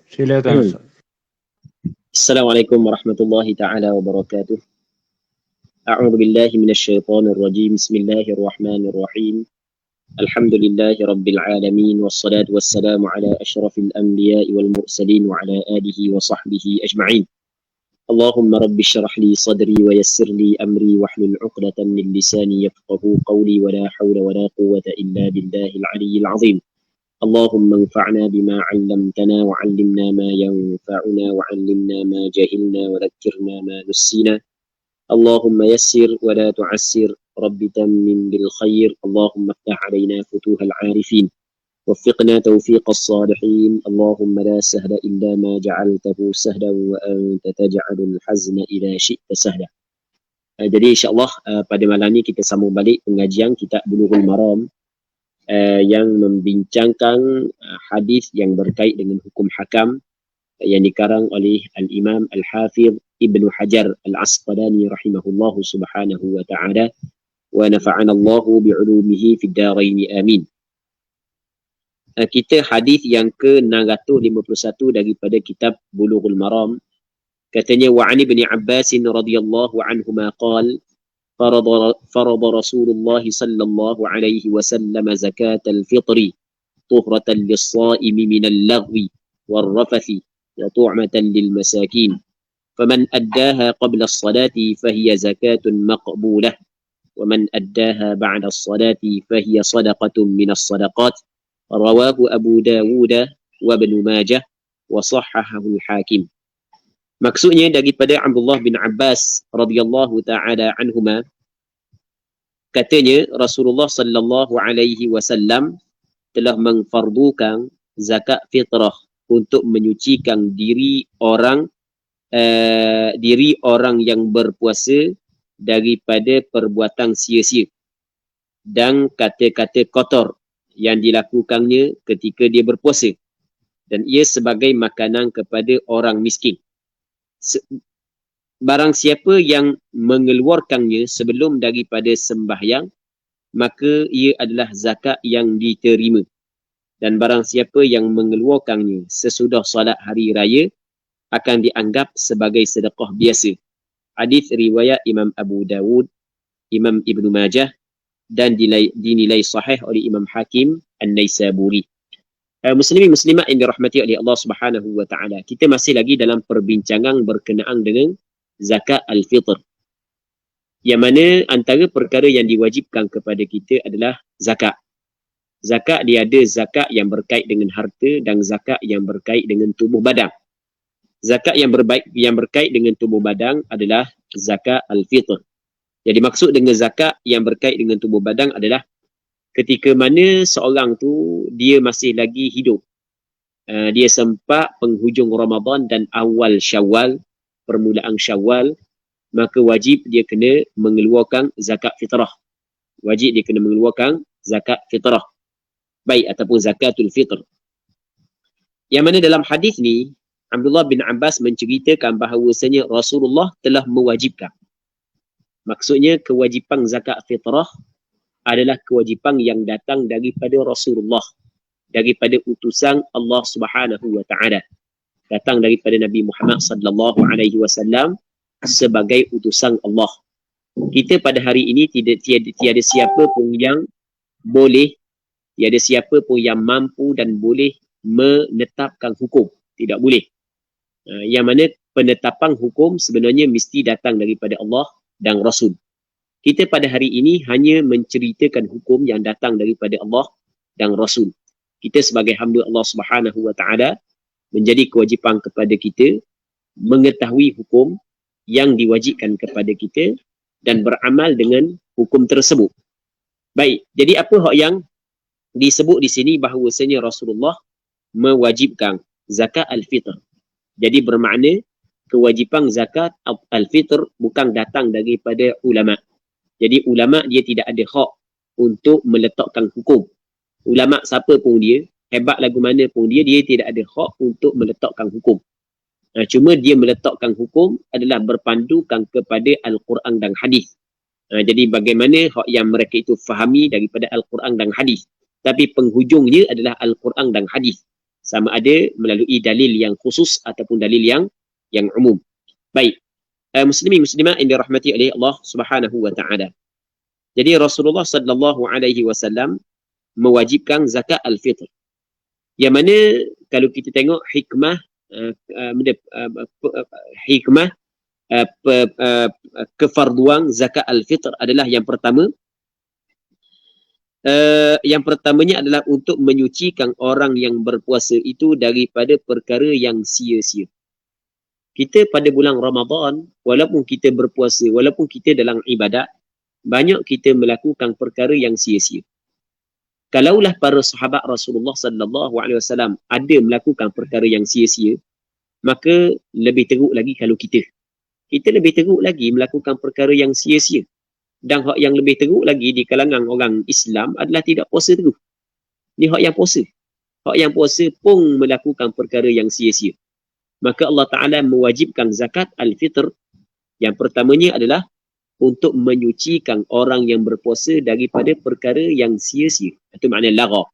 Silakan Ustaz. Assalamualaikum warahmatullahi taala wabarakatuh. A'udzu billahi minasyaitonir rajim. Bismillahirrahmanirrahim. Alhamdulillahi rabbil alamin wassalatu wassalamu ala asyrafil anbiya'i wal mursalin wa ala alihi wa sahbihi ajma'in. Allahumma rabbi shrah li sadri wa yassir li amri wahlul 'uqdatam min lisani yafqahu qawli wa la hawla wa la quwwata illa billahil 'aliyyil 'azim. اللهم انفعنا بما علمتنا وعلمنا ما ينفعنا وعلمنا ما جهلنا وذكرنا ما نسينا اللهم يسر ولا تعسر رب تمم بالخير اللهم افتح علينا فتوح العارفين وفقنا توفيق الصالحين اللهم لا سهل إلا ما جعلته سهلا وأنت تجعل الحزن إذا شئت سهلا. Jadi insyaAllah pada malam ni kita sambung balik pengajian kitab Bulughul Maram yang membincangkan hadis yang berkait dengan hukum hakam yang dikarang oleh Al-Imam Al-Hafidh Ibnu Hajar Al-Asqalani rahimahullahu subhanahu wa ta'ala wa nafa'ana Allahu bi'ulumihi fid darain amin. Kita hadis yang ke-651 daripada kitab Bulughul Maram. Katanya wa 'an Ibni Abbas radhiyallahu anhuma qala فرض رسول الله صلى الله عليه وسلم زكاة الفطر طهرة للصائم من اللغو والرفث وطعمة للمساكين فمن أداها قبل الصلاة فهي زكاة مقبولة ومن أداها بعد الصلاة فهي صدقة من الصدقات رواه أبو داود وابن ماجه وصححه الحاكم. Maksudnya daripada Abdullah bin Abbas radhiyallahu taala anhuma, katanya Rasulullah sallallahu alaihi wasallam telah mengfardukan zakat fitrah untuk menyucikan diri orang yang berpuasa daripada perbuatan sia-sia dan kata-kata kotor yang dilakukannya ketika dia berpuasa, dan ia sebagai makanan kepada orang miskin. Barang siapa yang mengeluarkannya sebelum daripada sembahyang, maka ia adalah zakat yang diterima. Dan barang siapa yang mengeluarkannya sesudah solat hari raya, akan dianggap sebagai sedekah biasa. Hadis riwayat Imam Abu Dawud, Imam Ibnu Majah, dan dinilai sahih oleh Imam Hakim An-Naisaburi. Muslimin muslimat yang dirahmati oleh Allah Subhanahu wa taala. Kita masih lagi dalam perbincangan berkenaan dengan zakat al-fitr. Yang mana antara perkara yang diwajibkan kepada kita adalah zakat. Zakat dia ada zakat yang berkait dengan harta dan zakat yang berkait dengan tubuh badan. Zakat yang berkait dengan tubuh badan adalah zakat al-fitr. Jadi maksud dengan zakat yang berkait dengan tubuh badan adalah ketika mana seorang tu dia masih lagi hidup. Dia sempat penghujung Ramadan dan awal Syawal, permulaan Syawal, maka wajib dia kena mengeluarkan zakat fitrah. Wajib dia kena mengeluarkan zakat fitrah. Baik, ataupun zakatul fitr. Yang mana dalam hadis ni, Abdullah bin Abbas menceritakan bahawasanya Rasulullah telah mewajibkan. Maksudnya kewajipan zakat fitrah adalah kewajipan yang datang daripada Rasulullah, daripada utusan Allah Subhanahu wa taala, datang daripada Nabi Muhammad sallallahu alaihi wasallam sebagai utusan Allah. Kita pada hari ini tiada siapa pun yang boleh, tiada siapa pun yang mampu dan boleh menetapkan hukum, tidak boleh. Yang mana penetapan hukum sebenarnya mesti datang daripada Allah dan Rasul. Kita pada hari ini hanya menceritakan hukum yang datang daripada Allah dan Rasul. Kita sebagai hamba Allah Subhanahu wa taala menjadi kewajipan kepada kita mengetahui hukum yang diwajibkan kepada kita dan beramal dengan hukum tersebut. Baik, jadi apa hak yang disebut di sini bahawasanya Rasulullah mewajibkan zakat al-fitr. Jadi bermakna kewajipan zakat al-fitr bukan datang daripada ulama. Jadi ulama dia tidak ada hak untuk meletakkan hukum. Ulama siapa pun dia, hebat lagu mana pun dia tidak ada hak untuk meletakkan hukum. Cuma dia meletakkan hukum adalah berpandukan kepada Al-Quran dan Hadis. Jadi bagaimana hak yang mereka itu fahami daripada Al-Quran dan Hadis. Tapi penghujungnya adalah Al-Quran dan Hadis. sama ada melalui dalil yang khusus ataupun dalil yang umum. Baik, muslimin muslimat yang dirahmati oleh Allah Subhanahu wa taala. Jadi Rasulullah sallallahu alaihi wasallam mewajibkan zakat al-fitr. Yang mana kalau kita tengok hikmah hikmah kefarduan zakat al-fitr adalah yang pertama, yang pertamanya adalah untuk menyucikan orang yang berpuasa itu daripada perkara yang sia-sia. Kita pada bulan Ramadan, walaupun kita berpuasa, walaupun kita dalam ibadat, banyak kita melakukan perkara yang sia-sia. Kalaulah para sahabat Rasulullah sallallahu alaihi wasallam ada melakukan perkara yang sia-sia, maka lebih teruk lagi kalau kita lebih teruk lagi melakukan perkara yang sia-sia. Dan hak yang lebih teruk lagi di kalangan orang Islam adalah tidak puasa terus. Ni hak yang puasa. Hak yang puasa pun melakukan perkara yang sia-sia. Maka Allah Ta'ala mewajibkan zakat al-fitr. Yang pertamanya adalah untuk menyucikan orang yang berpuasa daripada perkara yang sia-sia. Itu makna lagha.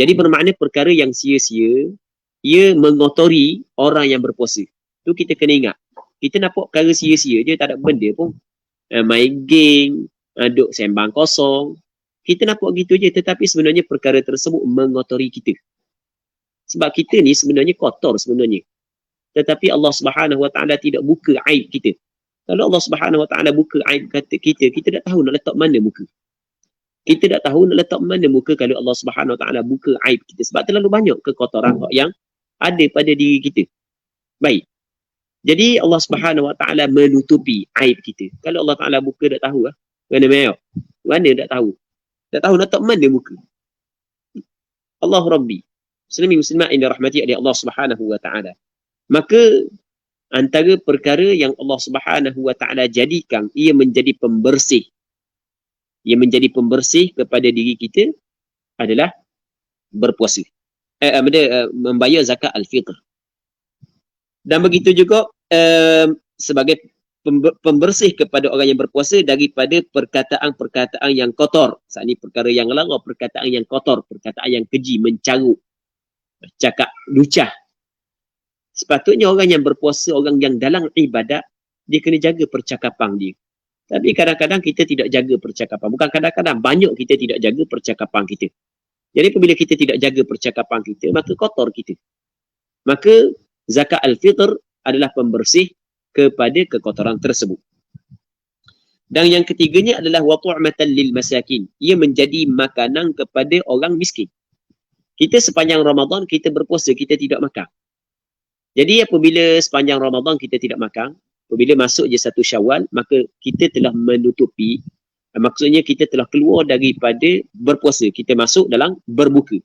Jadi bermakna perkara yang sia-sia, ia mengotori orang yang berpuasa. Tu kita kena ingat. Kita nampak perkara sia-sia je, tak ada benda pun. Main game, duk sembang kosong. Kita nampak gitu je, tetapi sebenarnya perkara tersebut mengotori kita. Sebab kita ni sebenarnya kotor sebenarnya. Tetapi Allah Subhanahu Wa Taala tidak buka aib kita. Kalau Allah Subhanahu Wa Taala buka aib kita, kita tak tahu nak letak mana muka. Kita tak tahu nak letak mana muka kalau Allah Subhanahu Wa Taala buka aib kita. Sebab terlalu banyak kekotoran yang ada pada diri kita. Baik. Jadi Allah Subhanahu Wa Taala menutupi aib kita. Kalau Allah Taala buka tak tahu mana mayo. Mana tak tahu. Tak tahu nak letak mana muka. Allah Rabbi. Muslimin muslimat yang dirahmati oleh Allah Subhanahu Wa Taala. Maka antara perkara yang Allah Subhanahu Wa Taala jadikan ia menjadi pembersih. Ia menjadi pembersih kepada diri kita adalah berpuasa. Membayar zakat al-fitr. Dan begitu juga sebagai pembersih kepada orang yang berpuasa daripada perkataan-perkataan yang kotor. Saat ini perkara yang lara, perkataan yang kotor, perkataan yang keji, mencarut, cakap lucah. Sepatutnya orang yang berpuasa, orang yang dalam ibadat, dia kena jaga percakapan dia. Tapi kadang-kadang kita tidak jaga percakapan. Bukan kadang-kadang, banyak kita tidak jaga percakapan kita. Jadi apabila kita tidak jaga percakapan kita, maka kotor kita. Maka zakat al-fitr adalah pembersih kepada kekotoran tersebut. Dan yang ketiganya adalah wa tu'matan lil masakin. Ia menjadi makanan kepada orang miskin. Kita sepanjang Ramadan kita berpuasa, kita tidak makan. Jadi apabila sepanjang Ramadan kita tidak makan, apabila masuk je 1 Syawal, maka kita telah menutupi, maksudnya kita telah keluar daripada berpuasa, kita masuk dalam berbuka.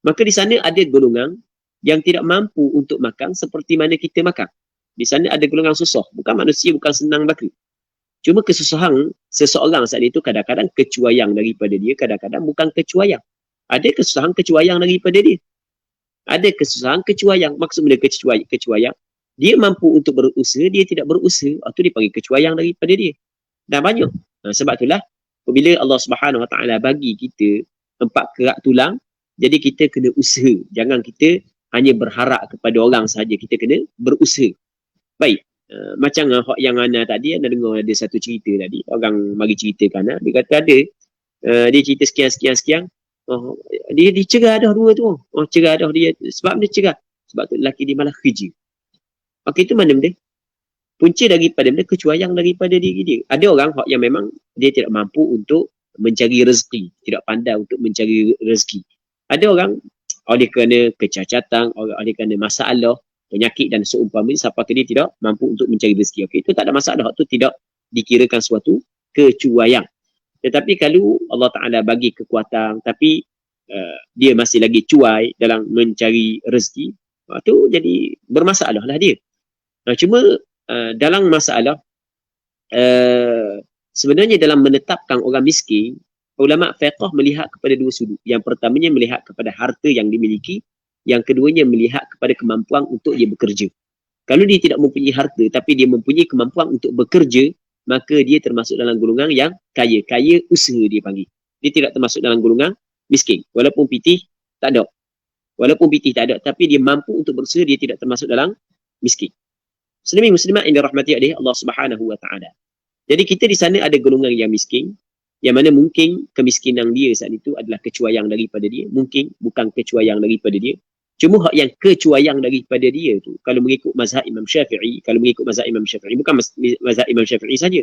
Maka di sana ada golongan yang tidak mampu untuk makan seperti mana kita makan. Di sana ada golongan susah. Bukan manusia, bukan senang baka. Cuma kesusahan seseorang saat itu kadang-kadang kecuaian daripada dia, kadang-kadang bukan kecuaian. Ada kesusahan kecuaian daripada dia. Ada kesusahan kecuaian. Maksud benda kecuaian, dia mampu untuk berusaha, dia tidak berusaha, itu dipanggil kecuaian daripada dia. Dan banyak. Sebab itulah apabila Allah Subhanahu Wa Taala bagi kita 4 kerak tulang, jadi kita kena usaha. Jangan kita hanya berharap kepada orang sahaja, kita kena berusaha. Baik. Macam yang Ana tadi, Ana dengar ada satu cerita tadi, orang mari ceritakan, dia kata ada, dia cerita sekian. Dia cerah dah 2 tu. Cerah dah dia. Sebab dia cerah. Sebab tu lelaki dia malah kerja. Okey, itu mana benda? Punca daripada benda kecuaian daripada diri dia. Ada orang yang memang dia tidak mampu untuk mencari rezeki. Tidak pandai untuk mencari rezeki. Ada orang oleh kerana kecacatan, oleh kerana masalah, penyakit dan seumpamanya, siapa dia tidak mampu untuk mencari rezeki. Okey, itu tak ada masalah. Itu tidak dikirakan suatu kecuaian. Tetapi kalau Allah Ta'ala bagi kekuatan, tapi dia masih lagi cuai dalam mencari rezeki, itu jadi bermasalah lah dia. Cuma dalam masalah, sebenarnya dalam menetapkan orang miskin, ulama fiqh melihat kepada 2 sudut. Yang pertamanya melihat kepada harta yang dimiliki, yang keduanya melihat kepada kemampuan untuk dia bekerja. Kalau dia tidak mempunyai harta, tapi dia mempunyai kemampuan untuk bekerja, maka dia termasuk dalam golongan yang kaya. Kaya usaha dia panggil. Dia tidak termasuk dalam golongan miskin. Walaupun pitih, tak ada. walaupun pitih tak ada, tapi dia mampu untuk berusaha, dia tidak termasuk dalam miskin. Muslimin muslimat yang dirahmati oleh Allah Subhanahu wa taala. Jadi kita di sana ada golongan yang miskin, yang mana mungkin kemiskinan dia saat itu adalah kecuaian daripada dia, mungkin bukan kecuaian daripada dia. Cuma hak yang kecuaian daripada dia tu, kalau mengikut mazhab Imam Syafi'i, bukan mazhab Imam Syafi'i saja.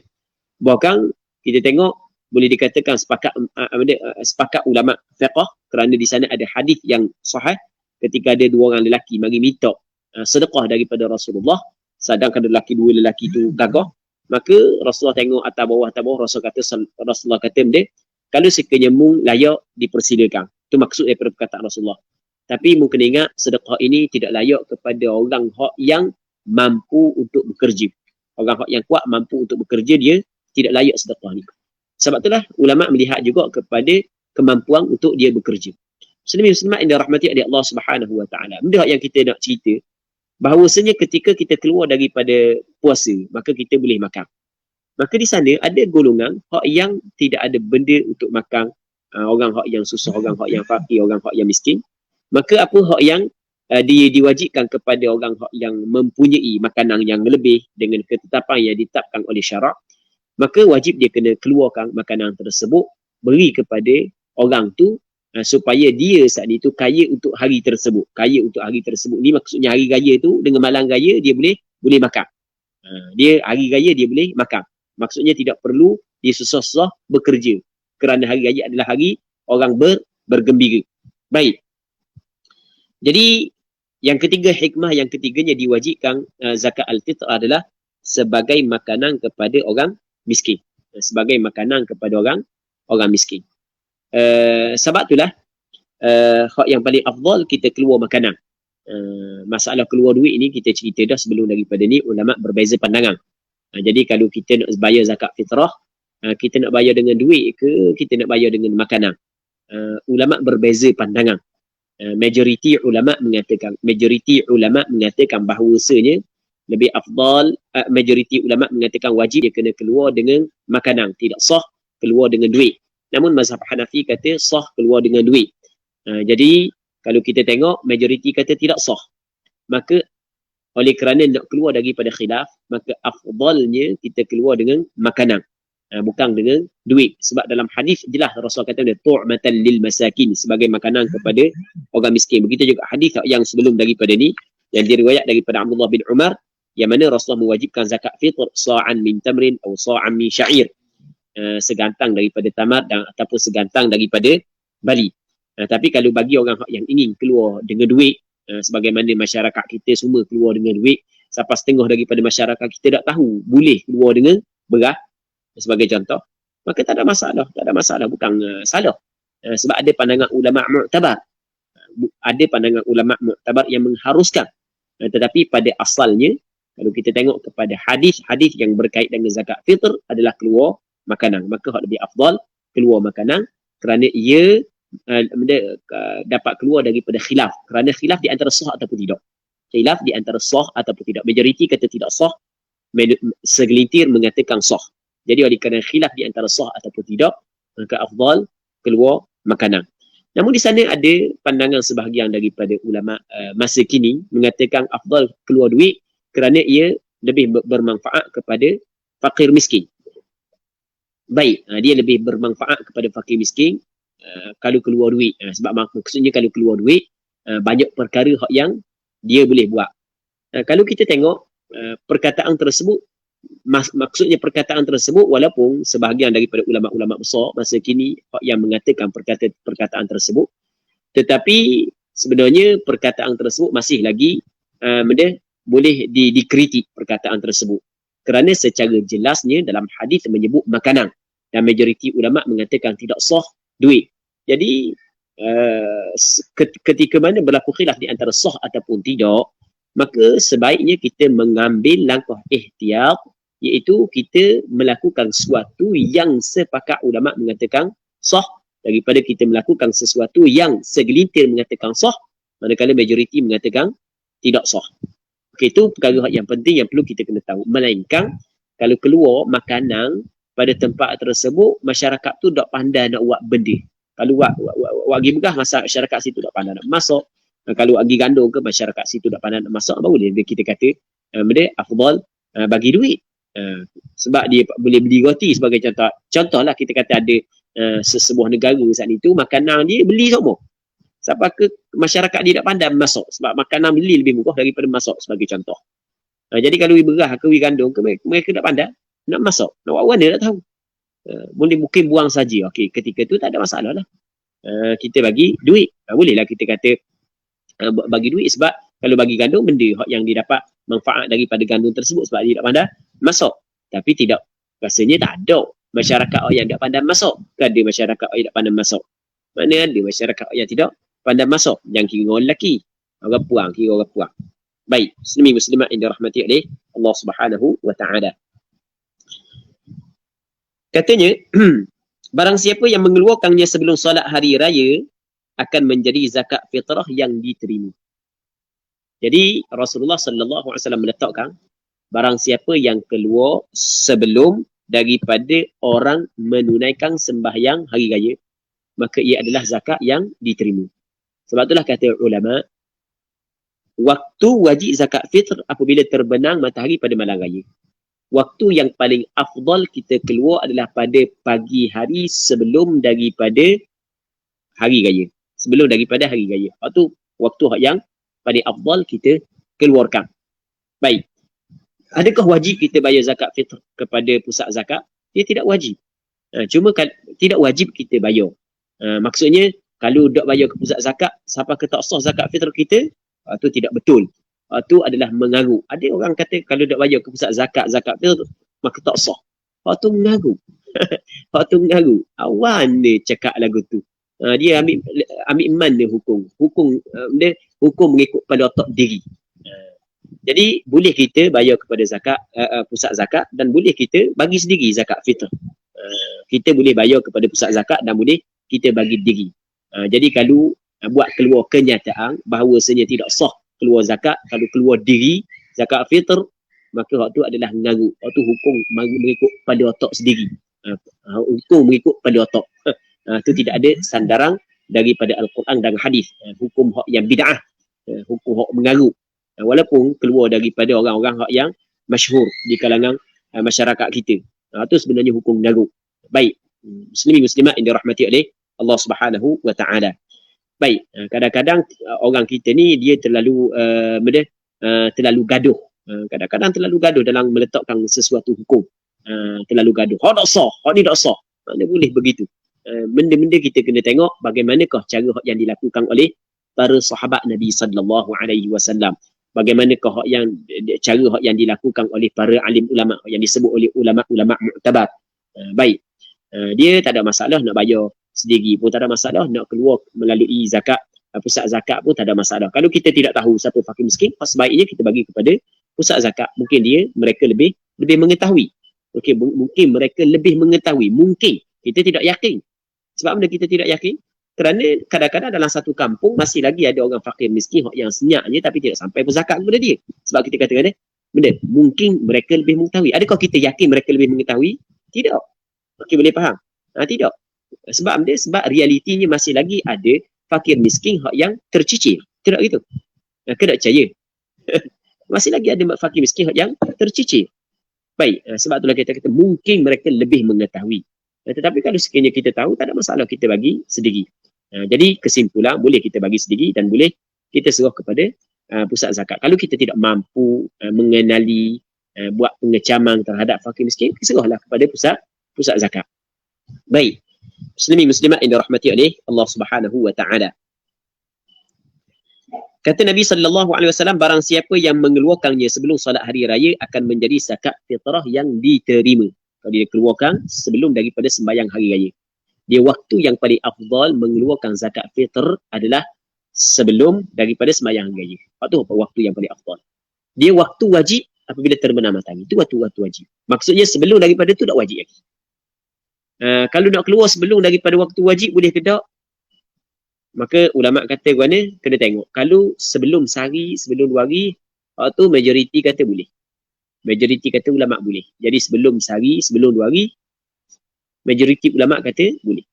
Bahkan kita tengok boleh dikatakan sepakat ulama fiqh, kerana di sana ada hadis yang sahih ketika ada dua orang lelaki mari minta sedekah daripada Rasulullah, sedangkan dua lelaki tu gagah, maka Rasulullah tengok atas bawah, Rasulullah kata dia, kalau sekiranya mung layak dipersilakan. Itu maksud daripada perkataan Rasulullah. Tapi mungkin ingat sedekah ini tidak layak kepada orang hak yang mampu untuk bekerja. Orang hak yang kuat mampu untuk bekerja, dia tidak layak sedekah ni. Sebab itulah ulama melihat juga kepada kemampuan untuk dia bekerja. Muslimin muslimat yang dirahmati oleh Allah Subhanahu wa taala. Benda yang kita nak cerita, bahawasanya ketika kita keluar daripada puasa, maka kita boleh makan. Maka di sana ada golongan hak yang tidak ada benda untuk makan, orang hak yang susah, orang hak yang fakir, orang hak yang miskin. Maka apa hak yang diwajibkan kepada orang hak yang mempunyai makanan yang lebih dengan ketetapan yang ditetapkan oleh syarak, maka wajib dia kena keluarkan makanan tersebut, beri kepada orang tu, supaya dia saat itu kaya untuk hari tersebut. Kaya untuk hari tersebut ni maksudnya hari raya tu dengan malam raya dia boleh makan. Dia hari raya dia boleh makan. Maksudnya tidak perlu dia susah-susah bekerja, kerana hari raya adalah hari orang bergembira. Baik. Jadi yang ketiga, hikmah yang ketiganya diwajibkan zakat al-fitr adalah sebagai makanan kepada orang miskin. Sebagai makanan kepada orang miskin. Sebab itulah hak yang paling afdal kita keluar makanan. Masalah keluar duit ni kita cerita dah sebelum daripada ni, ulama berbeza pandangan. Jadi kalau kita nak bayar zakat fitrah, kita nak bayar dengan duit ke kita nak bayar dengan makanan? Ulama berbeza pandangan. Majoriti ulama mengatakan bahawasanya lebih afdal, majoriti ulama mengatakan wajib dia kena keluar dengan makanan, tidak sah keluar dengan duit. Namun mazhab Hanafi kata sah keluar dengan duit. Jadi kalau kita tengok majoriti kata tidak sah, maka oleh kerana nak keluar daripada khilaf, maka afdalnya kita keluar dengan makanan, bukan dengan duit. Sebab dalam hadis jelas Rasul kata tu'matan lil masakin, sebagai makanan kepada orang miskin. Begitu juga hadis yang sebelum daripada ni yang diriwayat daripada Abdullah bin Umar, yang mana Rasulullah mewajibkan zakat fitr sa'an min tamrin atau sa'an min sya'ir, segantang daripada tamar dan ataupun segantang daripada bali. Tapi kalau bagi orang yang ingin keluar dengan duit, sebagaimana masyarakat kita semua keluar dengan duit, sampai setengah daripada masyarakat kita tak tahu boleh keluar dengan beras sebagai contoh, maka tak ada masalah, bukan salah. Sebab ada pandangan ulama mu'tabar, yang mengharuskan. Tetapi pada asalnya kalau kita tengok kepada hadis-hadis yang berkait dengan zakat fitr adalah keluar makanan, maka lebih afdal keluar makanan, kerana ia dapat keluar daripada khilaf, kerana khilaf di antara sah ataupun tidak. Majoriti kata tidak sah, segelintir mengatakan sah. Jadi oleh kerana khilaf di antara sah ataupun tidak, maka afdal keluar makanan. Namun di sana ada pandangan sebahagian daripada ulama masa kini mengatakan afdal keluar duit, kerana ia lebih bermanfaat kepada fakir miskin. Baik, dia lebih bermanfaat kepada fakir miskin kalau keluar duit. Sebab maksudnya kalau keluar duit, banyak perkara yang dia boleh buat. Kalau kita tengok perkataan tersebut, maksudnya perkataan tersebut, walaupun sebahagian daripada ulama-ulama besar masa kini yang mengatakan perkataan tersebut, tetapi sebenarnya perkataan tersebut masih lagi boleh dikritik perkataan tersebut, kerana secara jelasnya dalam hadis menyebut makanan, dan majoriti ulama mengatakan tidak sah duit. Jadi ketika mana berlaku khilaf di antara sah ataupun tidak, maka sebaiknya kita mengambil langkah ihtiyat, iaitu kita melakukan sesuatu yang sepakat ulama mengatakan sah, daripada kita melakukan sesuatu yang segelintir mengatakan sah, manakala majoriti mengatakan tidak sah. Okey, itu perkara yang penting yang perlu kita kena tahu. Melainkan kalau keluar makanan pada tempat tersebut, masyarakat tu tak pandai nak buat benda. Kalau buat pergi begah, masyarakat situ tak pandai nak masak, Kalau pergi gandung ke masyarakat situ tak pandai nak masak, baru kita kata benda afdal bagi duit. Sebab dia boleh beli roti sebagai contoh. Contohlah kita kata ada sesebuah negara saat itu makanan dia beli semua. Sebab ke masyarakat dia tak pandai masak. Sebab makanan beli lebih murah daripada masak sebagai contoh. Jadi kalau berah ke gandung ke mereka tak pandai nak masak. Nak buat mana tak tahu. Boleh mungkin buang saja. Okey, ketika tu tak ada masalah lah. Kita bagi duit. Bolehlah kita kata bagi duit sebab kalau bagi gandum benda yang dia dapat manfaat daripada gandum tersebut sebab dia tak pandai masak. Tapi tidak, rasanya tak ada masyarakat yang tak pandai masak. Ada masyarakat yang tak pandai masak. Mana ada masyarakat yang tidak pandai masak. Yang kira orang lelaki. Orang puang, kira orang puang. Baik, Muslimin muslimat yang dirahmati oleh Allah Subhanahu wa taala. Katanya, barang siapa yang mengeluarkannya sebelum solat hari raya akan menjadi zakat fitrah yang diterima. Jadi Rasulullah sallallahu alaihi wasallam meletakkan barang siapa yang keluar sebelum daripada orang menunaikan sembahyang hari raya, maka ia adalah zakat yang diterima. Sebab itulah kata ulama, waktu wajib zakat fitr apabila terbenam matahari pada malam raya. Waktu yang paling afdal kita keluar adalah pada pagi hari sebelum daripada hari raya. Sebelum daripada hari raya. Waktu yang paling afdal kita keluarkan. Baik. Adakah wajib kita bayar zakat fitr kepada pusat zakat? Dia tidak wajib. Cuma tidak wajib kita bayar. Maksudnya, kalau tak bayar ke pusat zakat, siapa ke tak sah zakat fitr kita? Itu tidak betul. Itu adalah mengaruh. Ada orang kata kalau tak bayar ke pusat zakat fitr, maka tak sah. Itu mengaruh. Itu mengaruh. Awan dia cakap lagu tu. Dia ambil iman dia hukum. Dia hukum mengikut pada otak diri. Jadi boleh kita bayar kepada zakat pusat zakat dan boleh kita bagi sendiri zakat fitr. Kita boleh bayar kepada pusat zakat dan boleh kita bagi diri. Jadi kalau buat keluar kenyataan bahawasanya tidak sah keluar zakat, kalau keluar diri zakat fitr, maka waktu adalah mengaruh. Waktu hukum mengikut pada otak sendiri. Hukum mengikut pada otak. Itu tidak ada sandaran daripada Al-Quran dan hadis. Hukum hak yang bid'ah, hukum hak mengaruh. Walaupun keluar daripada orang-orang hak yang masyhur di kalangan masyarakat kita. Itu sebenarnya hukum mengaruh. Baik, muslimin muslimat yang dirahmati oleh Allah Subhanahu wa taala. Baik, kadang-kadang orang kita ni dia terlalu terlalu gaduh. Kadang-kadang terlalu gaduh dalam meletakkan sesuatu hukum. Terlalu gaduh. Hak tak sah, hak ni tak sah. Mana boleh begitu. Benda-benda kita kena tengok bagaimanakah cara yang dilakukan oleh para sahabat Nabi sallallahu alaihi wasallam. Bagaimanakah cara yang dilakukan oleh para alim ulama yang disebut oleh ulama-ulama mu'tabar. Baik. Dia tak ada masalah nak bayar sendiri pun tak ada masalah, nak keluar melalui zakat pusat zakat pun tak ada masalah. Kalau kita tidak tahu siapa fakir miskin, sebaiknya kita bagi kepada pusat zakat. Mungkin mereka lebih mengetahui. Okey, mungkin mereka lebih mengetahui. Mungkin kita tidak yakin. Sebab benda kita tidak yakin? Kerana kadang-kadang dalam satu kampung masih lagi ada orang fakir miskin yang senyap je tapi tidak sampai pun zakat kepada dia. Sebab kita katakan benda mungkin mereka lebih mengetahui. Adakah kita yakin mereka lebih mengetahui? Tidak. Okey, boleh faham? Tidak. Sebab realitinya masih lagi ada fakir miskin yang tercicir. Tidak gitu. Kena percaya. Masih lagi ada fakir miskin yang tercicir. Baik, sebab itulah kita kata mungkin mereka lebih mengetahui. Tetapi kalau sekiranya kita tahu, tak ada masalah kita bagi sendiri. Jadi kesimpulan, boleh kita bagi sendiri dan boleh kita serah kepada pusat zakat. Kalau kita tidak mampu mengenali, buat pengecaman terhadap fakir miskin, serahlah kepada pusat zakat. Baik. Muslimin muslimat yang dirahmati oleh Allah Subhanahu wa taala. Kata Nabi sallallahu alaihi wasallam, barang siapa yang mengeluarkannya sebelum solat hari raya akan menjadi zakat fitrah yang diterima. Kalau dia keluarkan sebelum daripada sembahyang hari raya. Dia waktu yang paling afdal mengeluarkan zakat fitr adalah sebelum daripada sembahyang hari raya. Waktu yang paling afdal. Dia waktu wajib apabila terbenam matahari. Itu waktu wajib. Maksudnya sebelum daripada itu tak wajib lagi. Kalau nak keluar sebelum daripada waktu wajib boleh ke tak? Maka ulama kata kena tengok. Kalau sebelum sehari, sebelum 2 hari, waktu majoriti kata boleh. Majoriti kata ulama boleh. Jadi sebelum sehari, sebelum 2 hari, majoriti ulama kata boleh.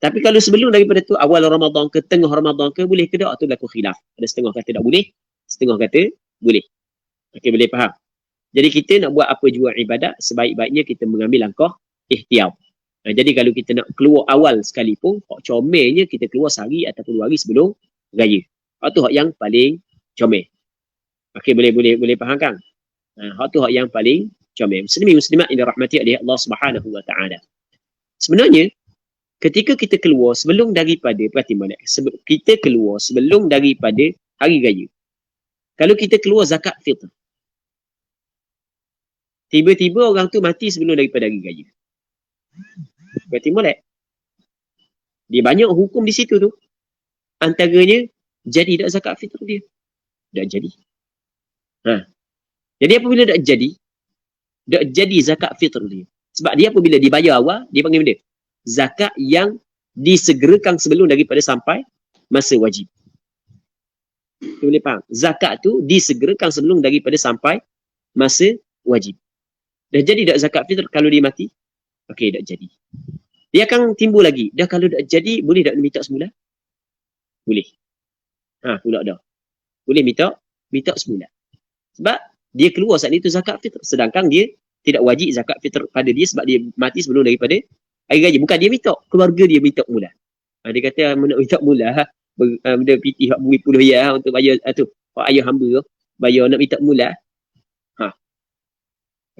Tapi kalau sebelum daripada tu, awal Ramadan ke tengah Ramadan ke, boleh ke tak? Tu berlaku khilaf. Ada setengah kata tak boleh, setengah kata boleh. Okey, boleh faham? Jadi kita nak buat apa jua ibadat, sebaik-baiknya kita mengambil langkah ihtiyat. Jadi kalau kita nak keluar awal sekalipun, hak comelnya kita keluar sehari ataupun 2 hari sebelum raya. Hak tu hak yang paling comel. Okey, boleh faham kan? Hak tu hak yang paling comel. Muslimin muslimat yang dirahmati oleh Allah Subhanahu wa taala. Sebenarnya ketika kita keluar sebelum daripada, perhati molek, kita keluar sebelum daripada hari raya. Kalau kita keluar zakat fitr, tiba-tiba orang tu mati sebelum daripada hari raya. Berarti molek. Dia banyak hukum di situ tu. Antaranya, jadi tak zakat fitr dia? Tak jadi. Jadi apabila tak jadi zakat fitr dia. Sebab dia apabila dibayar awal, dia panggil benda zakat yang disegerakan sebelum daripada sampai masa wajib. Tu boleh faham? Zakat tu disegerakan sebelum daripada sampai masa wajib. Dah jadi tak zakat fitr kalau dia mati? Okey, tak jadi. Dia akan timbul lagi. Dah kalau tak jadi, boleh tak minta semula? Boleh. Pula dah. Boleh minta semula. Sebab dia keluar saat itu zakat fitr. Sedangkan dia tidak wajib zakat fitr pada dia sebab dia mati sebelum daripada hari raya. Bukan dia minta, keluarga dia minta mula. Dia kata nak minta mula, benda piti hak bui puluh ya untuk bayar tu. Hak ayah hamba tu bayar nak minta mula.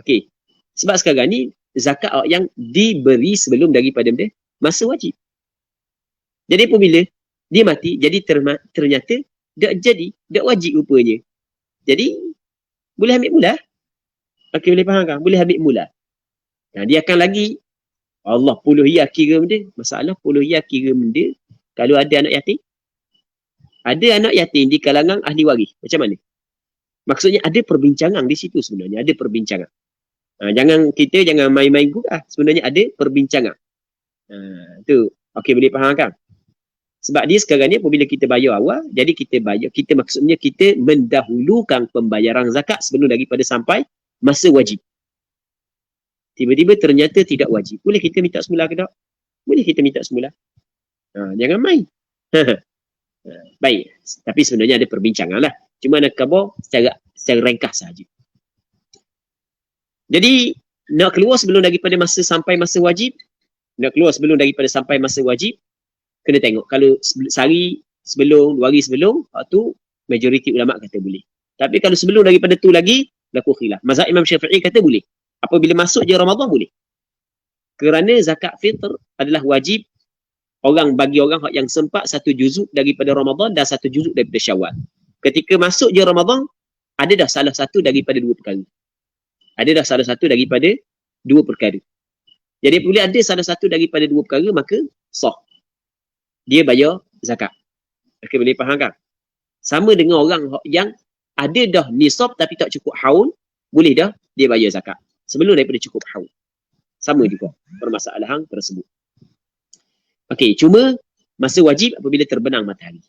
Okey. Sebab sekarang ni zakat yang diberi sebelum daripada benda masa wajib. Jadi apabila dia mati, jadi ternyata tak jadi, tak wajib rupanya. Jadi boleh ambil mula. Okey, boleh faham kan? Boleh ambil mula. Dia akan lagi Allah puluh ya kira benda. Masalah puluh ya kira benda kalau ada anak yatim. Ada anak yatim di kalangan ahli waris. Macam mana? Maksudnya ada perbincangan di situ sebenarnya. Ada perbincangan. Jangan main-main gurah. Sebenarnya ada perbincangan. Tu. Okey, boleh faham kan? Sebab dia sekarang ni apabila kita bayar awal, jadi kita maksudnya kita mendahulukan pembayaran zakat sebelum daripada sampai masa wajib. Tiba-tiba ternyata tidak wajib. Boleh kita minta semula ke tak? Boleh kita minta semula. Jangan main. Baik. Tapi sebenarnya ada perbincangan lah. Cuma nak khabar secara ringkas sahaja. Jadi, nak keluar sebelum daripada masa sampai masa wajib, kena tengok. Kalau sehari sebelum, 2 hari sebelum, tu majoriti ulama' kata boleh. Tapi kalau sebelum daripada tu lagi, berlaku khilaf. Mazhab Imam Syafi'i kata boleh. Apabila masuk je Ramadan boleh. Kerana zakat fitr adalah wajib bagi orang yang sempat 1 juzuk daripada Ramadan dan 1 juzuk daripada Syawal. Ketika masuk je Ramadan, ada dah salah satu daripada 2 perkara. Jadi apabila ada salah satu daripada 2 perkara, maka sah. Dia bayar zakat. Okey, boleh faham kan? Sama dengan orang yang ada dah nisab tapi tak cukup haul, boleh dah dia bayar zakat sebelum daripada cukup haul. Sama juga permasalahan tersebut. Okey, cuma masa wajib apabila terbenam matahari.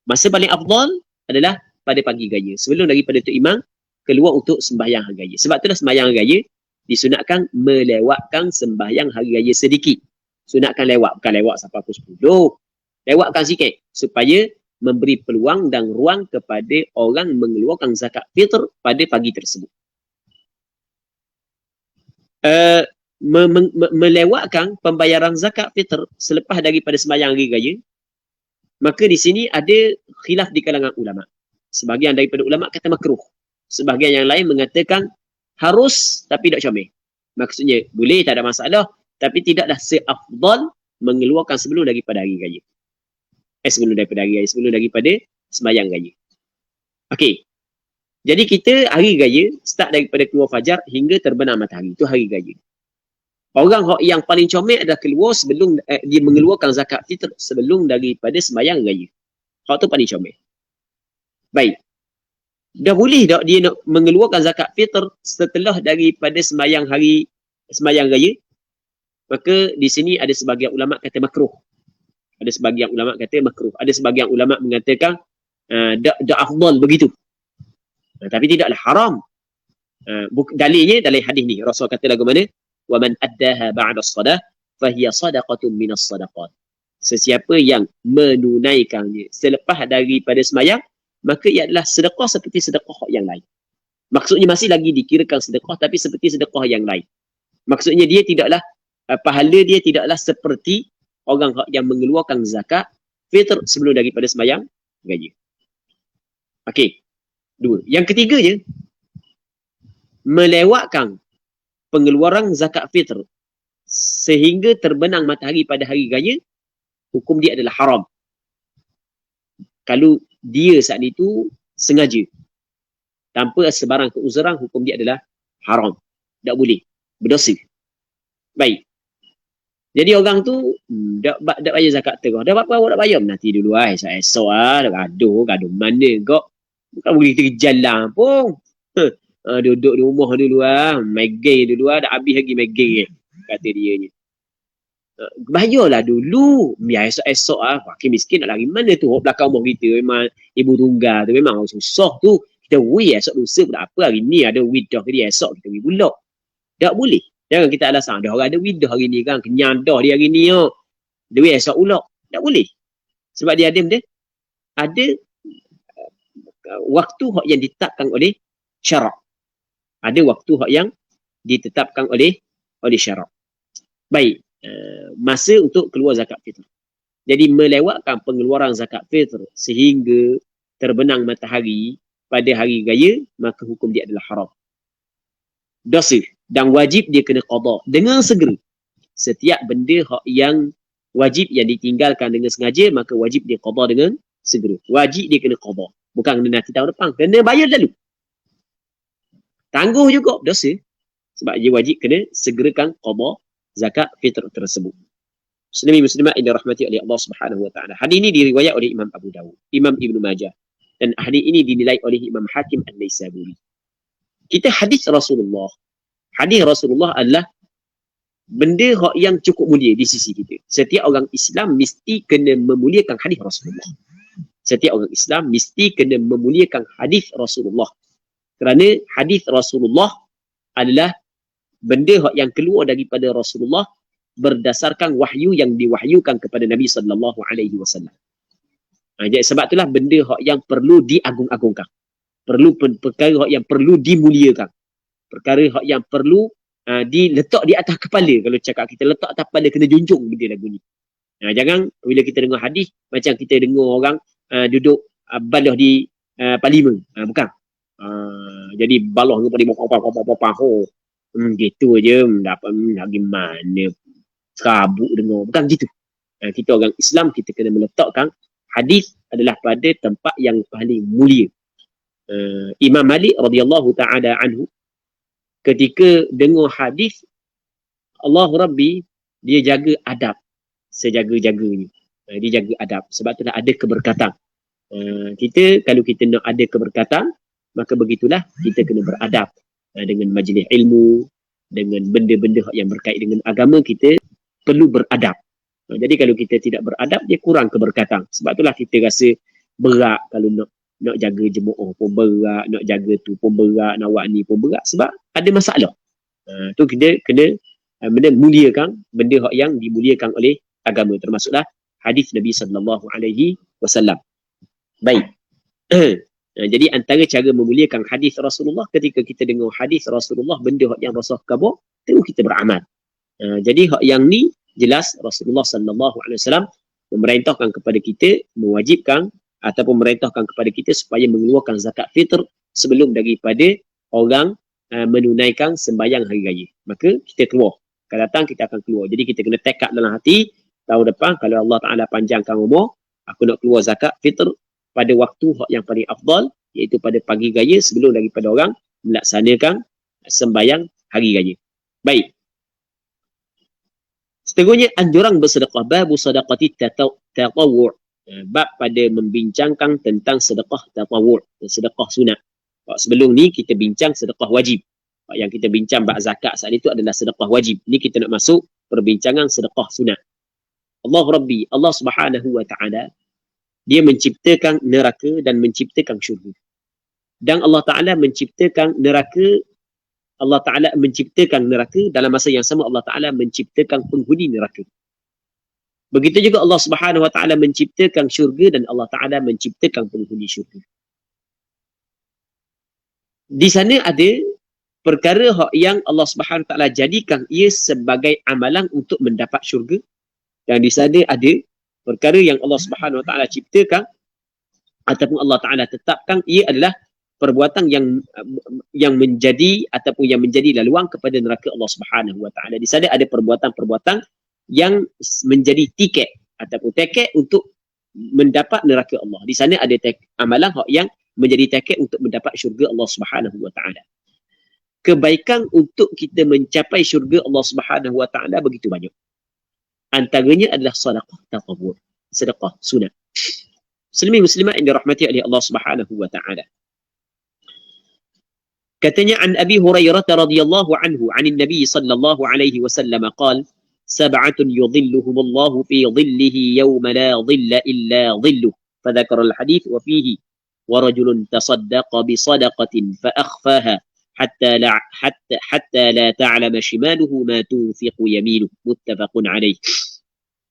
Masa paling afdal adalah pada pagi raya. Sebelum daripada Tok Imam keluar untuk sembahyang hari raya. Sebab itulah sembahyang hari raya disunatkan melewatkan sembahyang hari raya sedikit. Sunatkan lewat, bukan lewat sampai pukul 10. Lewatkan sikit supaya memberi peluang dan ruang kepada orang mengeluarkan zakat fitr pada pagi tersebut. Melewatkan pembayaran zakat fitr selepas daripada sembahyang hari raya, maka di sini ada khilaf di kalangan ulama. Sebahagian daripada ulama kata makruh. Sebahagian yang lain mengatakan harus tapi tak comel. Maksudnya boleh, tak ada masalah, tapi tidaklah seafdal mengeluarkan sebelum daripada hari raya. Sebelum daripada sembahyang raya. Okey. Jadi kita hari raya start daripada keluar fajar hingga terbenam matahari. Itu hari raya. Orang yang paling comel adalah keluar sebelum dia mengeluarkan zakat fitr sebelum daripada sembahyang raya. Hak tu paling comel. Baik. Dah boleh tak dia nak mengeluarkan zakat fitr setelah daripada sembahyang raya? Maka di sini ada sebahagian ulama kata makruh. Ada sebahagian ulama mengatakan dak afdal begitu. Tapi tidaklah haram. Dalilnya dalam hadis ni Rasul kata lagu mana? Wa man addaha ba'da as-salah fa hiya sadaqatun minas sadaqat. Sesiapa yang menunaikannya selepas daripada sembahyang, maka ia adalah sedekah seperti sedekah yang lain. Maksudnya masih lagi dikirakan sedekah tapi seperti sedekah yang lain. Maksudnya dia tidaklah pahala dia tidaklah seperti orang yang mengeluarkan zakat fitr sebelum daripada sembahyang raya. Okey. 2. Yang ketiganya, melewatkan pengeluaran zakat fitr sehingga terbenang matahari pada hari raya, hukum dia adalah haram. Kalau dia saat itu sengaja, tanpa sebarang keuzuran, hukum dia adalah haram. Tak boleh. Berdosa. Baik. Jadi orang tu dak bayar zakat terah. Dah berapa awak nak bayar? Nanti dulu esok gaduh mana kau? Bukan boleh kita jalan pun. Duduk di rumah dulu megay dulu dah habis lagi megay kata dia ni. Bayarlah dulu. Biar esok fakir miskin nak lari mana tu? Orang belakang rumah kita memang ibu tunggal tu memang susah tu. Kita esok lusa pun tak apa, hari ni ada widah dia esok kita pergi pula. Tak boleh. Jangan kita alasan dah orang ada widah hari ni kan, kenyang dah dia hari ni duit esok pula. Tak boleh. Sebab dia ada waktu yang ditetapkan oleh syarak. Ada waktu yang ditetapkan oleh syarak. Baik, masa untuk keluar zakat fitr. Jadi melewatkan pengeluaran zakat fitr sehingga terbenang matahari pada hari raya, maka hukum dia adalah haram. Dosa dan wajib dia kena qada dengan segera. Setiap benda yang wajib yang ditinggalkan dengan sengaja, maka wajib dia qada dengan segera. Wajib dia kena qada. Bukan kena nanti tahun depan. Kena bayar dulu. Tangguh juga dosa. Sebab dia wajib kena segerakan qada zakat fitr tersebut. Muslimin muslimat yang dirahmati oleh Allah Subhanahu wa taala. Hadis ini diriwayat oleh Imam Abu Dawud, Imam Ibnu Majah, dan hadis ini dinilai oleh Imam Hakim An-Naisaburi. Kita hadis Rasulullah. Hadis Rasulullah adalah benda yang cukup mulia di sisi kita. Setiap orang Islam mesti kena memuliakan hadis Rasulullah. Setiap orang Islam mesti kena memuliakan hadis Rasulullah. Kerana hadis Rasulullah adalah benda yang keluar daripada Rasulullah berdasarkan wahyu yang diwahyukan kepada Nabi sallallahu alaihi wasallam. Jadi sebab itulah benda yang perlu diagung-agungkan. Perkara yang perlu dimuliakan. Perkara yang perlu diletak di atas kepala. Kalau cakap kita letak atas kepala, kena junjung benda lagu ni. Jangan bila kita dengar hadis macam kita dengar orang duduk balah di parlimen. Bukan. Jadi balah dengan parlimen gitu aja dapat lagi mana kabut dengar. Bukan gitu. Kita orang Islam, kita kena meletakkan hadis adalah pada tempat yang paling mulia. Imam Malik radhiyallahu taala anhu ketika dengar hadis Allah Rabbi, dia jaga adab sejaga-jaganya. Dia jaga adab. Sebab itulah ada keberkatan. Kita kalau kita nak ada keberkatan, maka begitulah kita kena beradab dengan majlis ilmu, dengan benda-benda yang berkait dengan agama, kita perlu beradab. Jadi kalau kita tidak beradab, dia kurang keberkatan. Sebab itulah kita rasa berat kalau nak jaga jemaah pun berat, nak jaga tu pun berat, nak buat ni pun berat. Sebab ada masalah. Tu kita kena muliakan benda yang dimuliakan oleh agama. Termasuklah hadis Nabi sallallahu alaihi wasallam. Baik. Jadi antara cara memuliakan hadis Rasulullah, ketika kita dengar hadis Rasulullah, benda yang Rasul khabar, terus kita beramal. Jadi yang ni jelas Rasulullah sallallahu alaihi wasallam memerintahkan kepada kita, mewajibkan ataupun memerintahkan kepada kita supaya mengeluarkan zakat fitr sebelum daripada orang menunaikan sembahyang hari raya. Maka kita keluar. Akan datang kita akan keluar. Jadi kita kena tekad dalam hati, tahun depan kalau Allah Taala panjangkan umur, aku nak keluar zakat fitr pada waktu yang paling afdal, iaitu pada pagi raya sebelum daripada orang melaksanakan sembahyang hari raya. Baik. Seterusnya, anjuran bersedekah. Babu sadaqati tatawwu'. Bab pada membincangkan tentang sedekah tatawwu', sedekah sunat. Sebelum ni kita bincang sedekah wajib. Yang kita bincang bab zakat saat itu adalah sedekah wajib. Ni kita nak masuk perbincangan sedekah sunat. Allah Rabbi, Allah Subhanahu wa taala, dia menciptakan neraka dan menciptakan syurga. Dan Allah Ta'ala menciptakan neraka, dalam masa yang sama Allah Ta'ala menciptakan penghuni neraka. Begitu juga Allah Subhanahu Wa Taala menciptakan syurga dan Allah Taala menciptakan penghuni syurga. Di sana ada perkara yang Allah Subhanahu Wa Taala jadikan ia sebagai amalan untuk mendapat syurga, dan di sana ada perkara yang Allah Subhanahu Wa Taala ciptakan ataupun Allah Taala tetapkan ia adalah perbuatan yang menjadi ataupun yang menjadi laluan kepada neraka Allah Subhanahu Wa Taala. Di sana ada perbuatan-perbuatan yang menjadi tiket ataupun tiket untuk mendapat neraka Allah. Di sana ada amalan yang menjadi tiket untuk mendapat syurga Allah Subhanahu Wa Taala. Kebaikan untuk kita mencapai syurga Allah Subhanahu Wa Taala begitu banyak. Antaranya adalah sedekah tatawwu', sedekah sunat. Muslimin muslimat yang dirahmati oleh Allah Subhanahu Wa Taala. Katanya an Abi Hurairah radhiyallahu anhu, an Nabi sallallahu alaihi wasallam qala sab'atun yudhilluhum Allah fi dhillihi yawma la dhilla illa dhilluh. Fadzakara al-hadits wa fihi wa rajulun tasaddaqa bi sadaqatin fa akhfaha hatta la ta'lama shimaluhu ma tunfiqu yaminuhu. Muttafaqun alaih.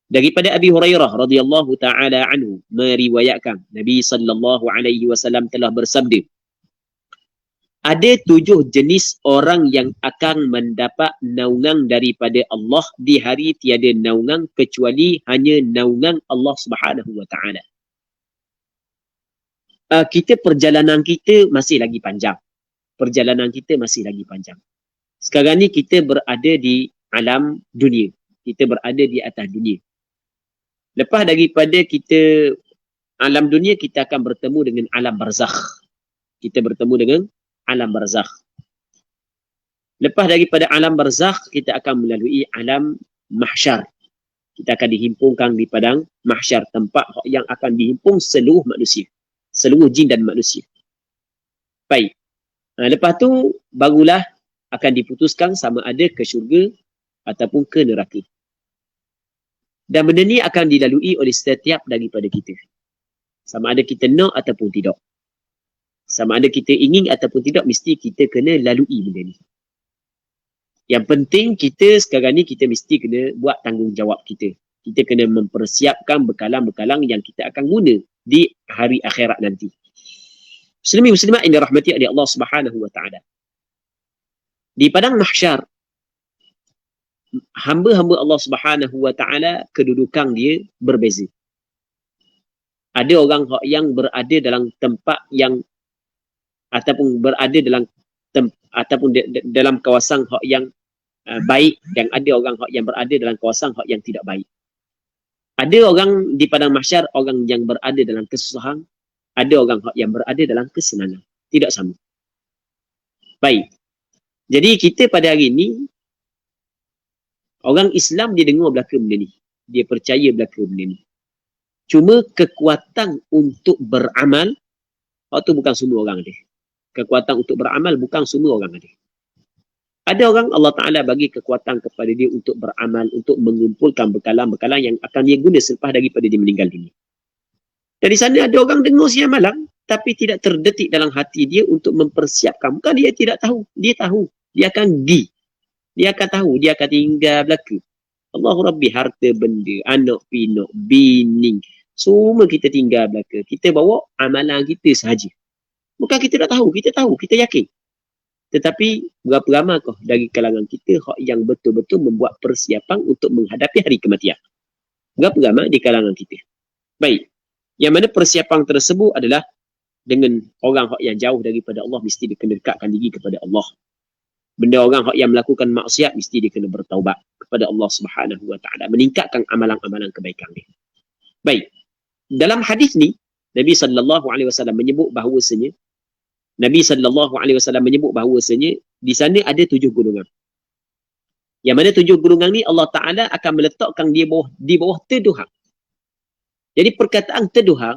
Daripada Abi Hurairah radhiyallahu taala anhu meriwayatkan Nabi sallallahu alaihi wasallam telah bersabda, ada 7 jenis orang yang akan mendapat naungan daripada Allah di hari tiada naungan kecuali hanya naungan Allah Subhanahu Wa Taala. Perjalanan kita masih lagi panjang. Perjalanan kita masih lagi panjang. Sekarang ni kita berada di alam dunia. Kita berada di atas dunia. Lepas daripada kita alam dunia, kita akan bertemu dengan alam barzakh. Kita bertemu dengan alam barzakh. Lepas daripada alam barzakh, kita akan melalui alam mahsyar. Kita akan dihimpunkan di padang mahsyar, tempat yang akan dihimpun seluruh manusia, seluruh jin dan manusia. Baik. Lepas tu barulah akan diputuskan sama ada ke syurga ataupun ke neraka. Dan benda ni akan dilalui oleh setiap daripada kita. Sama ada kita nak ataupun tidak. Sama ada kita ingin ataupun tidak, mesti kita kena lalui benda ni. Yang penting kita sekarang ni kita mesti kena buat tanggungjawab kita. Kita kena mempersiapkan bekalan-bekalan yang kita akan guna di hari akhirat nanti. Muslimin muslimat yang dirahmati oleh Allah Subhanahu Wa Taala. Di padang mahsyar, hamba-hamba Allah Subhanahu Wa Taala kedudukan dia berbeza. Ada orang yang berada dalam tempat yang ataupun berada dalam kawasan yang baik, dan ada orang yang berada dalam kawasan yang tidak baik. Ada orang di padang mahsyar, orang yang berada dalam kesusahan, ada orang yang berada dalam kesenangan. Tidak sama. Baik. Jadi kita pada hari ini, orang Islam dia dengar belaka benda ni. Dia percaya belaka benda ni. Cuma kekuatan untuk beramal, itu bukan semua orang ada. Kekuatan untuk beramal bukan semua orang ada. Ada orang Allah Ta'ala bagi kekuatan kepada dia untuk beramal, untuk mengumpulkan bekalan-bekalan yang akan dia guna selepas daripada dia meninggal dunia. Dari sana ada orang dengar siang malam, tapi tidak terdetik dalam hati dia untuk mempersiapkan. Bukan dia tidak tahu. Dia tahu. Dia akan pergi. Dia akan tahu. Dia akan tinggal belaka. Allahu Rabbi, harta benda, anak pinak, bini, semua kita tinggal belaka. Kita bawa amalan kita sahaja. Bukan kita tak tahu. Kita tahu. Kita yakin. Tetapi berapa ramakah dari kalangan kita yang betul-betul membuat persiapan untuk menghadapi hari kematian? Berapa ramai di kalangan kita? Baik. Yang mana persiapan tersebut adalah dengan orang yang jauh daripada Allah, mesti dia kena dekatkan diri kepada Allah. Benda orang yang melakukan maksiat, mesti dia kena bertaubat kepada Allah Subhanahu Wa Taala, meningkatkan amalan-amalan kebaikan dia. Baik. Dalam hadis ni, Nabi sallallahu alaihi wasallam menyebut bahawasanya di sana ada 7 golongan. Yang mana 7 golongan ni Allah Ta'ala akan meletakkan dia di bawah teduhan. Jadi perkataan teduhan,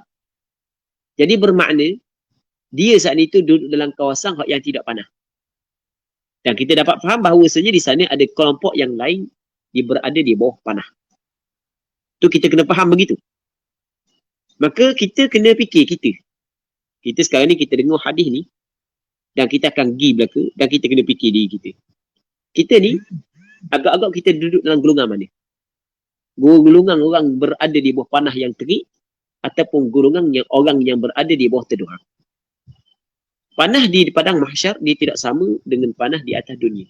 jadi bermakna dia saat itu duduk dalam kawasan yang tidak panas. Dan kita dapat faham bahawasanya di sana ada kelompok yang lain dia berada di bawah panas. Tu kita kena faham begitu. Maka kita kena fikir kita sekarang ni kita dengar hadis ni dan kita akan pergi belaka dan kita kena fikir diri kita. Kita ni agak-agak kita duduk dalam golongan mana? golongan orang berada di bawah panah yang terik ataupun golongan yang orang yang berada di bawah teduhan. Panah di padang mahsyar dia tidak sama dengan panah di atas dunia.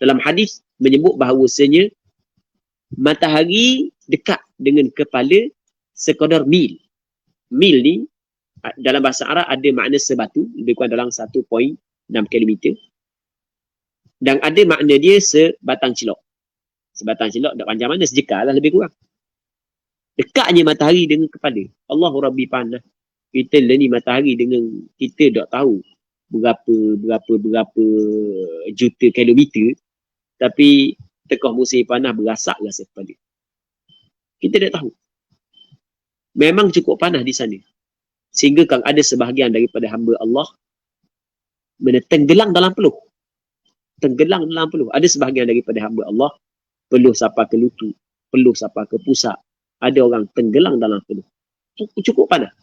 Dalam hadis menyebut bahawasanya matahari dekat dengan kepala sekadar mil. Mil ni dalam bahasa Arab ada makna sebatu, lebih kurang dalam 1.6 km. Dan ada makna dia sebatang cilok. Sebatang cilok tak panjang mana, sejekal lah lebih kurang. Dekatnya matahari dengan kepala. Allahu Rabbi panah. Kita lah ni matahari dengan kita tak tahu berapa juta kilometer, tapi tekah musim panah berasak rasa kepala. Kita tak tahu. Memang cukup panas di sana. Sehingga kan ada sebahagian daripada hamba Allah tenggelam dalam peluh. Tenggelam dalam peluh. Ada sebahagian daripada hamba Allah peluh sampai ke lutut, peluh sampai ke pusat. Ada orang tenggelam dalam peluh. Cukup panas.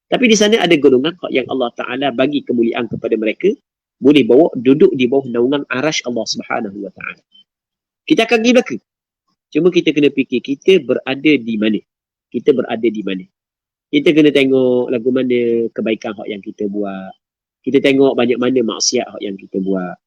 Tapi di sana ada golongan yang Allah Ta'ala bagi kemuliaan kepada mereka, boleh bawa duduk di bawah naungan arash Allah Subhanahu Wa Ta'ala. Kita akan pergi belakang. Cuma kita kena fikir, kita berada di mana? Kita berada di mana? Kita kena tengok lagu mana kebaikan yang kita buat. Kita tengok banyak mana maksiat yang kita buat.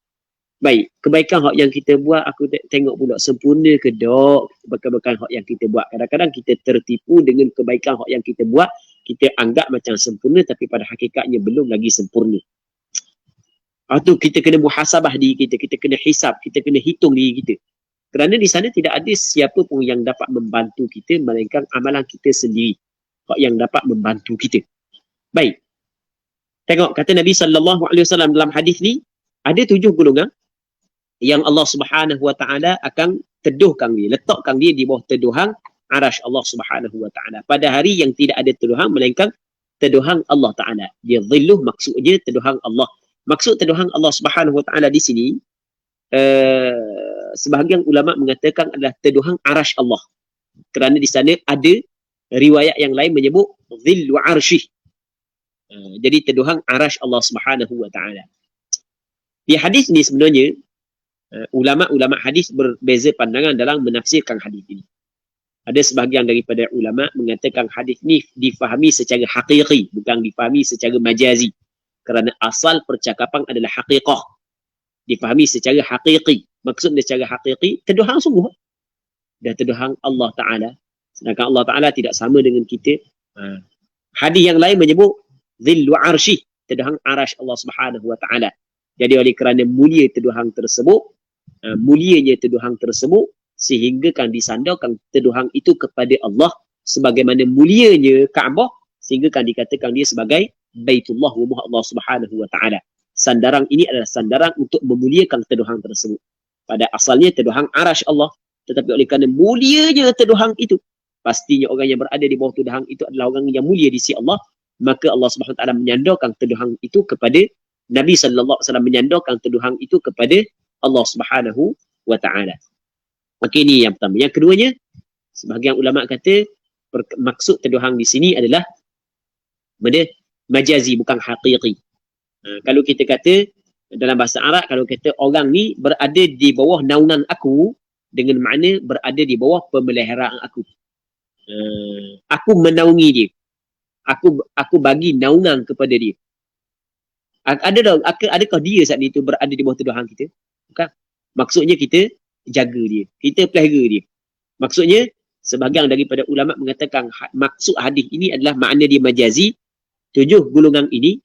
Baik, kebaikan yang kita buat, aku tengok pula sempurna ke tak kebaikan yang kita buat. Kadang-kadang kita tertipu dengan kebaikan yang kita buat, kita anggap macam sempurna tapi pada hakikatnya belum lagi sempurna. Atau kita kena muhasabah diri kita, kita kena hisab, kita kena hitung diri kita. Kerana di sana tidak ada siapa pun yang dapat membantu kita melainkan amalan kita sendiri yang dapat membantu kita. Baik. Tengok kata Nabi SAW dalam hadis ni, ada 7 golongan yang Allah Subhanahu Wa Ta'ala akan teduhkan dia, letakkan dia di bawah teduhan arash Allah Subhanahu Wa Ta'ala. Pada hari yang tidak ada teduhan melainkan teduhan Allah Ta'ala. Dia zilluh maksudnya teduhan Allah. Maksud teduhan Allah Subhanahu Wa Ta'ala di sini, sebahagian ulama mengatakan adalah teduhan arash Allah. Kerana di sana ada riwayat yang lain menyebut zillu arshih. Jadi teduhan arash Allah Subhanahu Wa Ta'ala. Di hadis ni sebenarnya ulama-ulama hadis berbeza pandangan dalam menafsirkan hadis ini. Ada sebahagian daripada ulama mengatakan hadis ni difahami secara hakiki, bukan difahami secara majazi. Kerana asal percakapan adalah haqiqah. Difahami secara hakiki. Maksudnya secara hakiki, teduhan sungguh. Dan teduhan Allah Ta'ala. Sedangkan Allah Ta'ala tidak sama dengan kita. Hadis yang lain menyebut zillu arshih, teduhan arash Allah Subhanahu Wa Ta'ala. Jadi oleh kerana mulia teduhan tersebut, mulianya teduhan tersebut, sehingga kan disandarkan teduhan itu kepada Allah sebagaimana mulianya Kaabah, sehingga kan dikatakan dia sebagai Baitullah rumah Allah Subhanahu Wa Ta'ala. Sandaran ini adalah sandaran untuk memuliakan teduhan tersebut. Pada asalnya teduhan arash Allah, tetapi oleh kerana mulianya teduhan itu, pastinya orang yang berada di bawah teduhan itu adalah orang yang mulia di sisi Allah, maka Allah Subhanahu Wa Ta'ala menyandarkan teduhan itu kepada Nabi sallallahu alaihi wasallam, menyandarkan teduhan itu kepada Allah Subhanahu Wa Ta'ala. Okey, ini yang pertama. Yang keduanya, sebahagian ulama kata maksud teduhan di sini adalah majazi, bukan hakiki. Kalau kita kata dalam bahasa Arab, kalau kata orang ni berada di bawah naungan aku, dengan makna berada di bawah pemeliharaan aku. Aku menaungi dia. Aku bagi naungan kepada dia. Adakah dia saat itu berada di bawah teduhan kita? Bukan. Maksudnya kita jaga dia, kita pelihara dia. Maksudnya sebahagian daripada ulama mengatakan maksud hadis ini adalah makna dia majazi. 7 golongan ini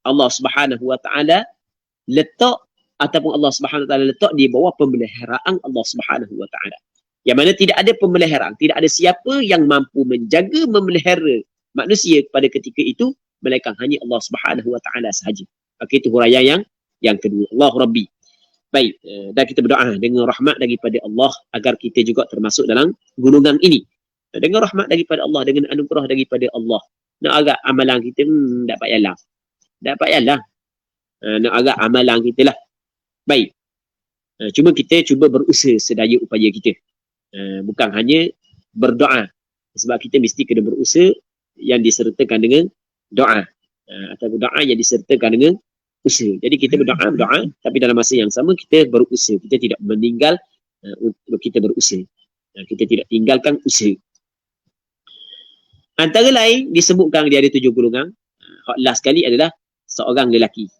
Allah Subhanahu Wa Ta'ala letak, ataupun Allah Subhanahu Wa Ta'ala letak di bawah pemeliharaan Allah Subhanahu Wa Ta'ala. Yang mana tidak ada pemeliharaan, tidak ada siapa yang mampu menjaga, memelihara manusia pada ketika itu melainkan hanya Allah Subhanahu Wa Ta'ala sahaja. Okey, itu huraian yang kedua. Allahu Rabbi. Baik, dan kita berdoa dengan rahmat daripada Allah agar kita juga termasuk dalam golongan ini. Dengan rahmat daripada Allah, dengan anugerah daripada Allah. Nak agak amalan kita tak payahlah. Tak payahlah. Nak agak amalan kita lah. Baik. Cuma kita cuba berusaha sedaya upaya kita. Bukan hanya berdoa. Sebab kita mesti kena berusaha yang disertakan dengan doa. Atau doa yang disertakan dengan usaha. Jadi kita berdoa, tapi dalam masa yang sama kita berusaha. Kita tidak meninggal untuk kita berusaha. Kita tidak tinggalkan usaha. Antara lain disebutkan dia ada 7 golongan. Hak last sekali adalah seorang lelaki.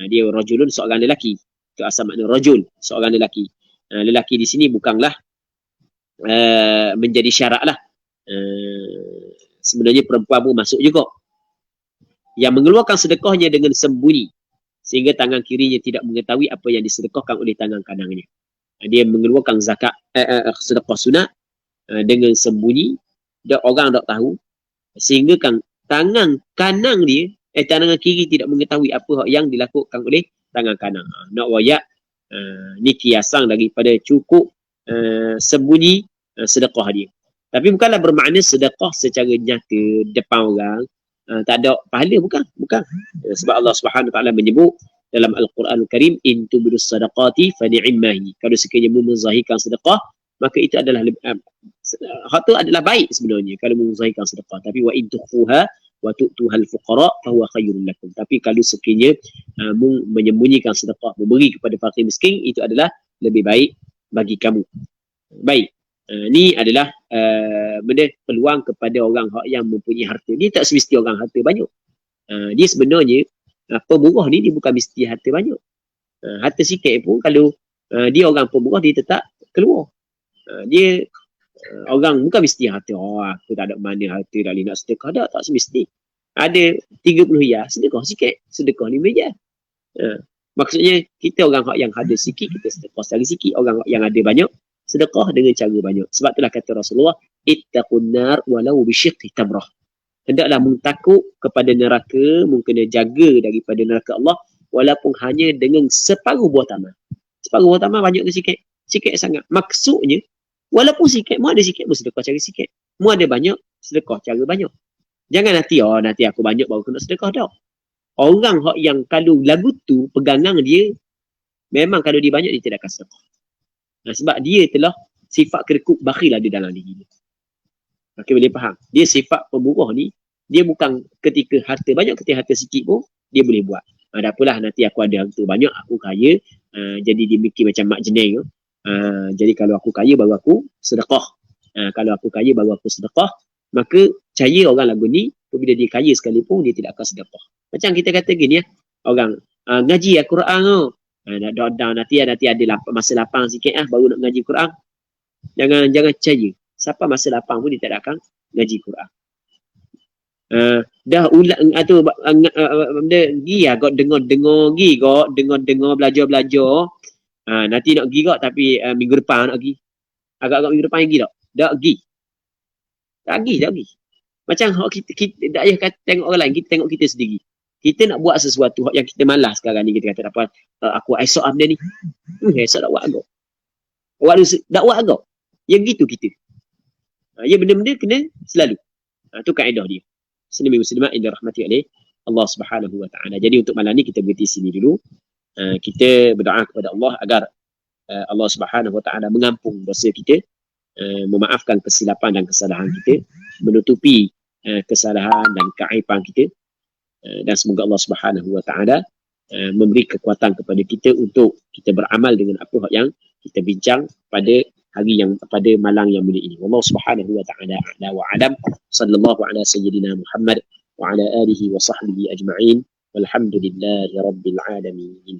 Dia rajulun, seorang lelaki. Itu asal makna rajul, seorang lelaki. Lelaki di sini bukanlah menjadi syarat lah. Sebenarnya perempuan pun masuk juga. Yang mengeluarkan sedekahnya dengan sembunyi, sehingga tangan kirinya tidak mengetahui apa yang disedekahkan oleh tangan kanannya. Dia mengeluarkan zakat, sedekah sunat dengan sembunyi, dan orang tak tahu, sehingga kan tangan kanan dia, tangan kiri tidak mengetahui apa yang dilakukan oleh tangan kanan. Nak wayak, ni kiasan daripada cukup sembunyi sedekah dia. Tapi bukanlah bermakna sedekah secara nyata depan orang tak ada pahala, bukan. Sebab Allah Subhanahu Wa Taala menyebut dalam Al-Quranul Karim, in tubdus sadaqati fa ni'mahi. Kalau sekiranya menzahirkan sedekah, maka itu adalah hak tu adalah baik sebenarnya kalau menzahirkan sedekah. Tapi wa in tukhfuha wa tu'tuhal fuqara fa huwa khairul lakum. Tapi kalau sekiranya menyembunyikan sedekah, memberi kepada fakir miskin, itu adalah lebih baik bagi kamu. Baik. Ni adalah benda peluang kepada orang yang mempunyai harta. Dia tak semesti orang harta banyak. Dia sebenarnya pemurah ni dia bukan mesti harta banyak. Harta sikit pun kalau dia orang pemurah, dia tetap keluar. Dia orang bukan mesti harta. Aku tak ada mana harta dah nak sedekah. Tak semesti. Ada 30 ya, sedekah sikit. Sedekah 5 je. Maksudnya kita orang yang ada sikit, kita sedekah secara sikit. Orang yang ada banyak, sedekah dengan cara banyak. Sebab itulah kata Rasulullah, ittaqun nar walau bisyiqqi tamrah. Hendaklah takut kepada neraka, mungkin jaga daripada neraka Allah, walaupun hanya dengan separuh buah tamar. Separuh buah tamar banyak ke sikit? Sikit sangat. Maksudnya, walaupun sikit, mu ada sikit pun sedekah cara sikit. Mu ada banyak, sedekah cara banyak. Jangan nanti aku banyak baru kena sedekah, tak. Orang yang kalau lagu tu, pegangan dia, memang kalau dia banyak, dia tidak akan sedekah. Sebab dia telah sifat kerekuk bakhil ada dalam diri dia. Okay, boleh faham. Dia sifat pemurah ni, dia bukan ketika harta banyak, ketika harta sikit pun, dia boleh buat. Ada apalah, nanti aku ada harta banyak, aku kaya, jadi dia mikir macam mak jeneng. Jadi kalau aku kaya, baru aku sedekah. Kalau aku kaya, baru aku sedekah. Maka, percaya orang lagu ni, bila dia kaya sekalipun, dia tidak akan sedekah. Macam kita kata gini ya, orang ngaji Al-Quran tu. Nanti ada masa lapang sikit baru nak ngaji Quran. Jangan percaya. Siapa masa lapang pun dia tak akan ngaji Quran. Dah ulang tu gi agak dengar belajar. Nanti nak gi kok, tapi minggu depan nak gi. Agak-agak minggu depan gi tak? Tak gi. Macam kita tak payah tengok orang lain, kita tengok kita sendiri. Kita nak buat sesuatu yang kita malas sekarang ni, kita kata apa, aku esok benda ni. Esok tak buat agak. Tak buat agak. Yang gitu kita. Ya, benda-benda kena selalu. Itu kaedah dia. Muslimin muslimat yang dirahmati oleh Allah Subhanahu Wa Taala. Jadi untuk malam ni kita berhenti sini dulu. Kita berdoa kepada Allah agar Allah Subhanahu Wa Taala mengampun dosa kita, memaafkan kesilapan dan kesalahan kita, menutupi kesalahan dan keaiban kita. Dan semoga Allah Subhanahu Wa Taala memberi kekuatan kepada kita untuk kita beramal dengan apa yang kita bincang pada malam yang mulia ini. Wallahu Subhanahu Wa Taala a'la wa alam. Sallallahu ala sayyidina Muhammad wa ala alihi wa sahbihi ajma'in. Walhamdulillahi rabbil alamin.